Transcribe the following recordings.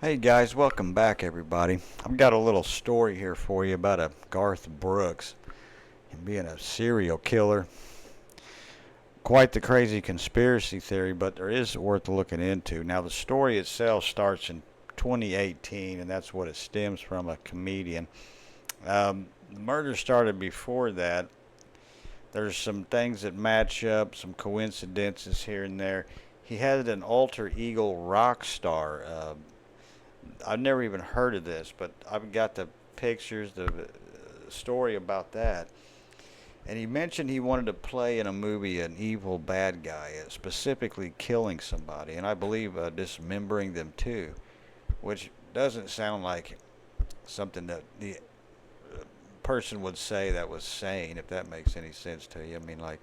Hey guys, welcome back everybody. I've got a little story here for you about a Garth Brooks and being a serial killer. Quite the crazy conspiracy theory, but there is worth looking into. Now the story itself starts in 2018, and that's what it stems from, a comedian. The murder started before that. There's some things that match up, some coincidences here and there. He had an alter ego rock star. I've never even heard of this, but I've got the pictures, the story about that. And he mentioned he wanted to play in a movie an evil bad guy, specifically killing somebody, and I believe dismembering them too, which doesn't sound like something that the person would say that was sane, if that makes any sense to you. I mean, like,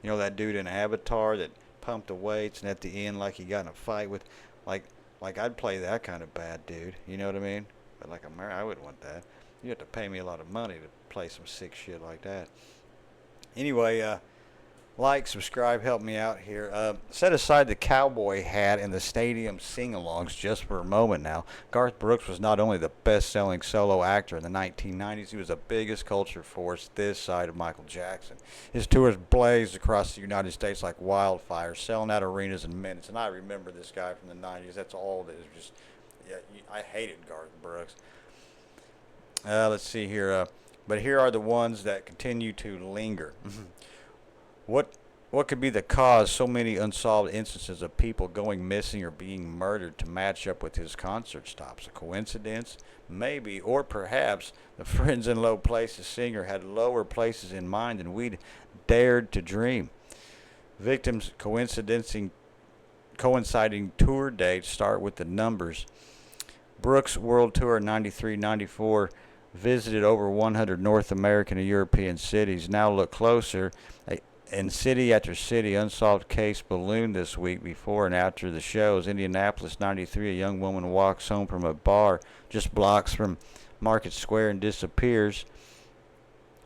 that dude in Avatar that pumped the weights and at the end, like, he got in a fight with, like, I'd play that kind of bad dude. You know what I mean? But like I wouldn't want that. You have to pay me a lot of money to play some sick shit like that. Anyway, like, subscribe, help me out here. Set aside the cowboy hat and the stadium singalongs just for a moment now. Garth Brooks was not only the best-selling solo actor in the 1990s, he was the biggest culture force this side of Michael Jackson. His tours blazed across the United States like wildfire, selling out arenas in minutes. And I remember this guy from the 90s. That's all that is just, yeah, I hated Garth Brooks. Let's see here. But here are the ones that continue to linger. What could be the cause so many unsolved instances of people going missing or being murdered to match up with his concert stops? A coincidence? Maybe. Or perhaps the Friends in Low Places singer had lower places in mind than we'd dared to dream. Victims coinciding tour dates start with the numbers. Brooks' World Tour 93-94 visited over 100 North American and European cities. Now look closer. In city after city, unsolved case ballooned this week before and after the shows. Indianapolis, 93, a young woman walks home from a bar just blocks from Market Square and disappears.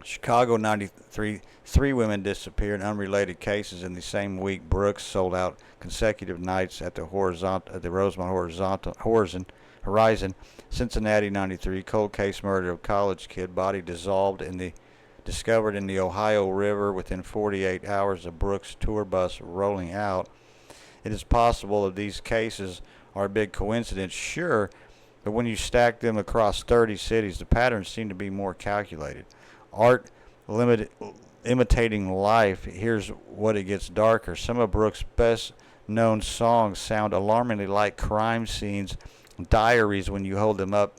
Chicago, 93, three women disappeared in unrelated cases in the same week. Brooks sold out consecutive nights at the Rosemont Horizon. Cincinnati, 93, cold case murder of college kid, body discovered in the Ohio River within 48 hours of Brooks' tour bus rolling out. It is possible that these cases are a big coincidence, sure, but when you stack them across 30 cities, the patterns seem to be more calculated. Imitating Life, here's what it gets darker. Some of Brooks' best-known songs sound alarmingly like crime scenes, diaries, when you hold them up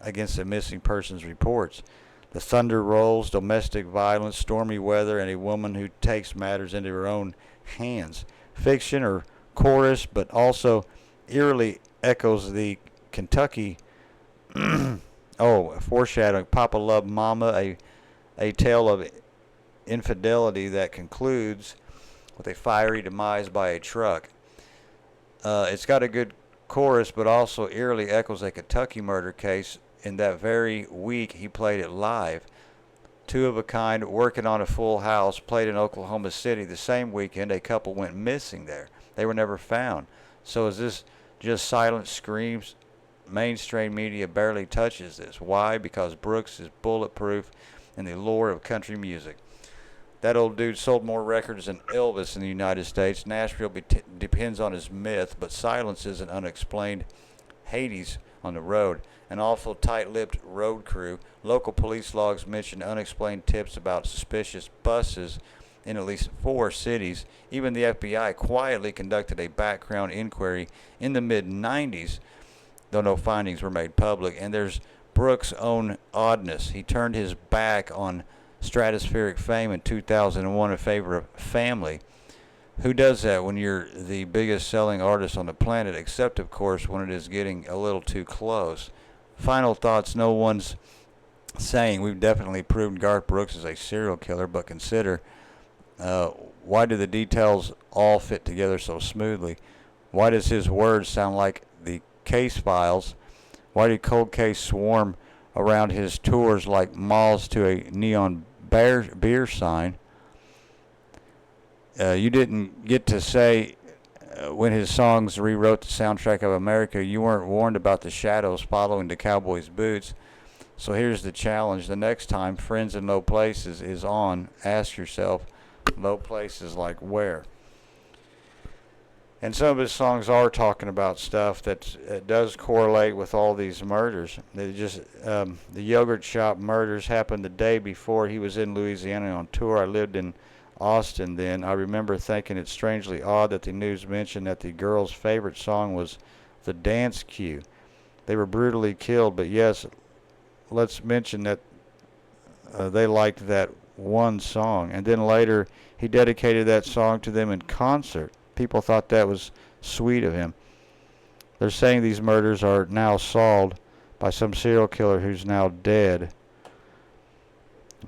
against the missing persons reports. The thunder rolls, domestic violence, stormy weather, and a woman who takes matters into her own hands. Fiction or chorus, but also eerily echoes the Kentucky, foreshadowing, Papa Love Mama, a tale of infidelity that concludes with a fiery demise by a truck. It's got a good chorus, but also eerily echoes a Kentucky murder case. In that very week, he played it live. Two of a kind, working on a full house, played in Oklahoma City. The same weekend, a couple went missing there. They were never found. So is this just silent screams? Mainstream media barely touches this. Why? Because Brooks is bulletproof in the lore of country music. That old dude sold more records than Elvis in the United States. Nashville depends on his myth, but silence is an unexplained Hades on the road. An awful tight-lipped road crew. Local police logs mention unexplained tips about suspicious buses in at least 4 cities. Even the F.B.I. quietly conducted a background inquiry in the mid-90s, though no findings were made public. And there's Brooks' own oddness. He turned his back on stratospheric fame in 2001 in favor of family. Who does that when you're the biggest selling artist on the planet, except, of course, when it is getting a little too close? Final thoughts. No one's saying we've definitely proven Garth Brooks is a serial killer, but consider, why do the details all fit together so smoothly? Why does his words sound like the case files? Why do cold case swarm around his tours like moths to a neon beer sign? You didn't get to say when his songs rewrote the soundtrack of America, you weren't warned about the shadows following the cowboy's boots. So here's the challenge. The next time Friends in Low Places is on, ask yourself, low places like where? And some of his songs are talking about stuff that does correlate with all these murders. The yogurt shop murders happened the day before he was in Louisiana on tour. I lived in Austin then. I remember thinking it's strangely odd that the news mentioned that the girl's favorite song was the dance cue. They were brutally killed, but yes, let's mention that they liked that one song. And then later, he dedicated that song to them in concert. People thought that was sweet of him. They're saying these murders are now solved by some serial killer who's now dead.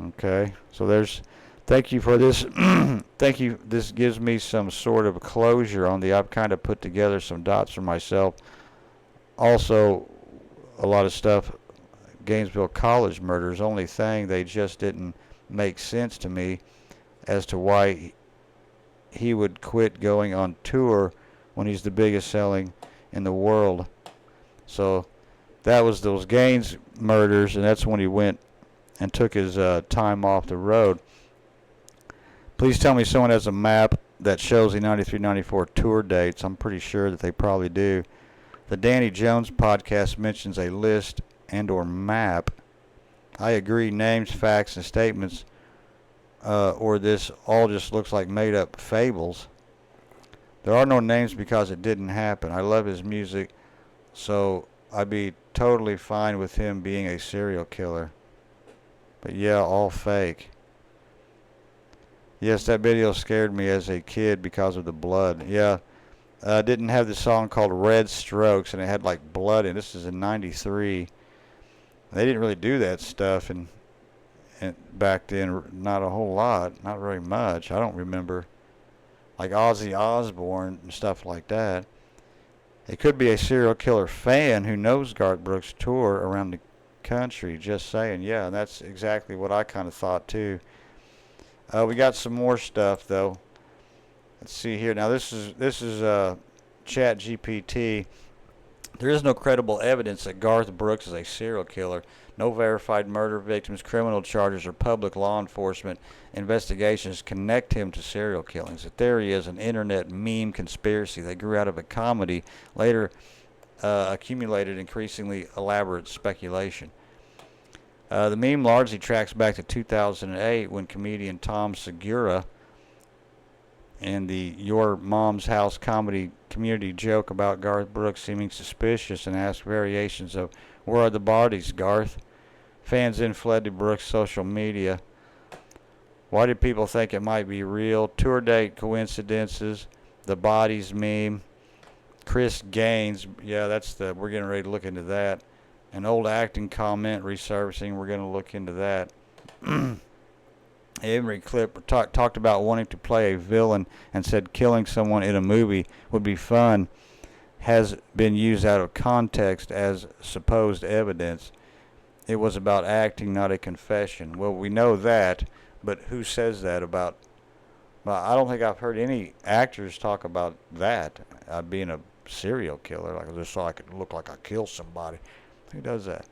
Okay, so thank you for this. Thank you. This gives me some sort of closure on I've kind of put together some dots for myself. Also, a lot of stuff, Gainesville College murders, only thing, they just didn't make sense to me as to why he would quit going on tour when he's the biggest selling in the world. So that was those Gaines murders, and that's when he went and took his time off the road. Please tell me someone has a map that shows the 93-94 tour dates. I'm pretty sure that they probably do. The Danny Jones podcast mentions a list and or map. I agree, names, facts, and statements or this all just looks like made-up fables. There are no names because it didn't happen. I love his music, so I'd be totally fine with him being a serial killer. But yeah, all fake. Yes, that video scared me as a kid because of the blood. Yeah, didn't have this song called Red Strokes, and it had like blood in it. This is in '93. They didn't really do that stuff and back then, not a whole lot, not very much. I don't remember, like Ozzy Osbourne and stuff like that. It could be a serial killer fan who knows Garth Brooks' tour around the country. Just saying, yeah, and that's exactly what I kind of thought too. We got some more stuff though. Let's see here. Now this is Chat GPT. There is no credible evidence that Garth Brooks is a serial killer. No verified murder victims, criminal charges, or public law enforcement investigations connect him to serial killings. The theory is an internet meme conspiracy that grew out of a comedy, later accumulated increasingly elaborate speculation. The meme largely tracks back to 2008 when comedian Tom Segura and the Your Mom's House comedy community joke about Garth Brooks seeming suspicious and asked variations of, "Where are the bodies, Garth?" Fans then fled to Brooks' social media. Why did people think it might be real? Tour date coincidences, the bodies meme, Chris Gaines, yeah, we're getting ready to look into that. An old acting comment resurfacing, we're going to look into that. Every clip talked about wanting to play a villain and said killing someone in a movie would be fun has been used out of context as supposed evidence. It was about acting, not a confession. Well, we know that, but who says that about... Well, I don't think I've heard any actors talk about that, being a serial killer, like just so I could look like I killed somebody. Who does that?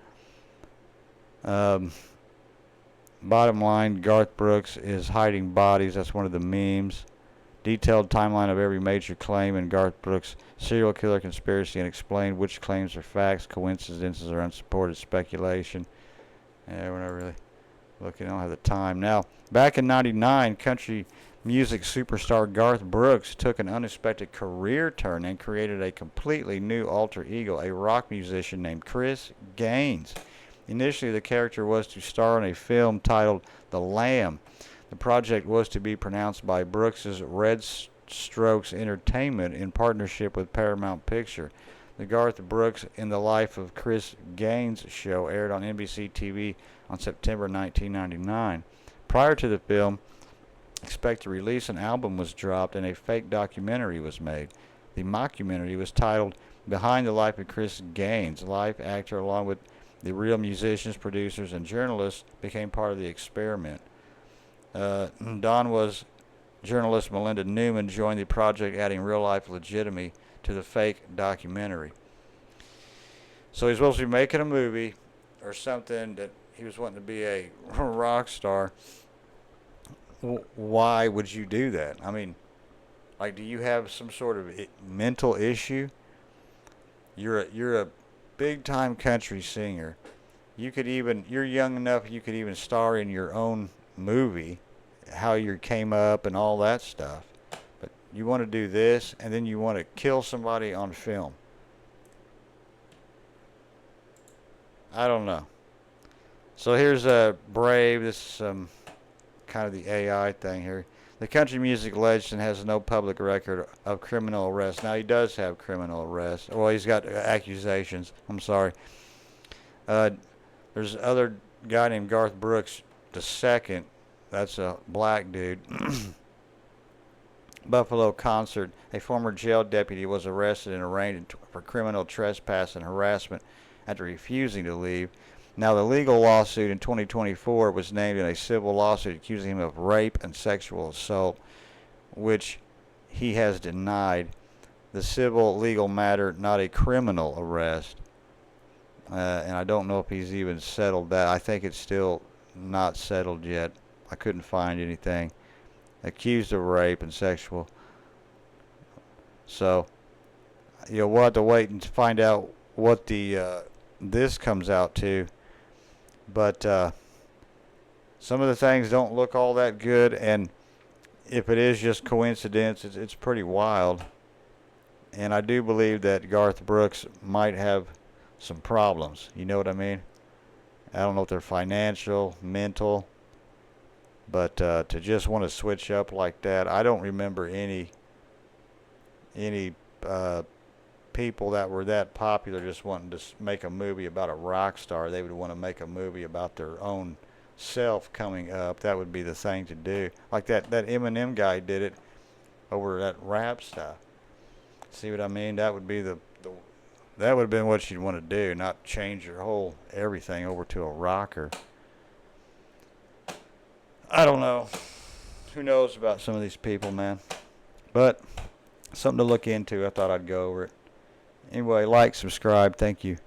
Bottom line, Garth Brooks is hiding bodies. That's one of the memes. Detailed timeline of every major claim in Garth Brooks' serial killer conspiracy and explain which claims are facts, coincidences, or unsupported speculation. Yeah, we're not really looking. I don't have the time. Now, back in '99, country music superstar Garth Brooks took an unexpected career turn and created a completely new alter ego, a rock musician named Chris Gaines. Initially, the character was to star in a film titled The Lamb. The project was to be pronounced by Brooks's Red Strokes Entertainment in partnership with Paramount Picture. The Garth Brooks in the Life of Chris Gaines show aired on NBC TV on September 1999. Prior to the film, expected release, an album was dropped and a fake documentary was made. The mockumentary was titled Behind the Life of Chris Gaines. Life actor, along with the real musicians, producers, and journalists, became part of the experiment. Don was journalist Melinda Newman joined the project, adding real-life legitimacy to the fake documentary. So he's supposed to be making a movie or something that he was wanting to be a rock star. Why would you do that? I mean, like, do you have some sort of mental issue? You're a big time country singer. You're young enough you could even star in your own movie, how you came up and all that stuff. But you want to do this, and then you want to kill somebody on film. I don't know. So here's a Brave. This is kind of the AI thing here. The country music legend has no public record of criminal arrest. Now, he does have criminal arrest. Well, he's got accusations. I'm sorry. There's other guy named Garth Brooks II. That's a black dude. Buffalo concert. A former jail deputy was arrested and arraigned for criminal trespass and harassment after refusing to leave. Now, the legal lawsuit in 2024 was named in a civil lawsuit accusing him of rape and sexual assault, which he has denied. The civil legal matter, not a criminal arrest. And I don't know if he's even settled that. I think it's still not settled yet. I couldn't find anything. Accused of rape and sexual. So, we'll have to wait and find out what this comes out to. But some of the things don't look all that good, and if it is just coincidence, it's pretty wild. And I do believe that Garth Brooks might have some problems. You know what I mean? I don't know if they're financial, mental, but to just want to switch up like that, I don't remember any people that were that popular just wanting to make a movie about a rock star. They would want to make a movie about their own self coming up. That would be the thing to do. Like that Eminem guy did it over that rap stuff. See what I mean? That would be that would have been what you'd want to do, not change your whole everything over to a rocker. I don't know. Who knows about some of these people, man? But something to look into. I thought I'd go over it. Anyway, like, subscribe. Thank you.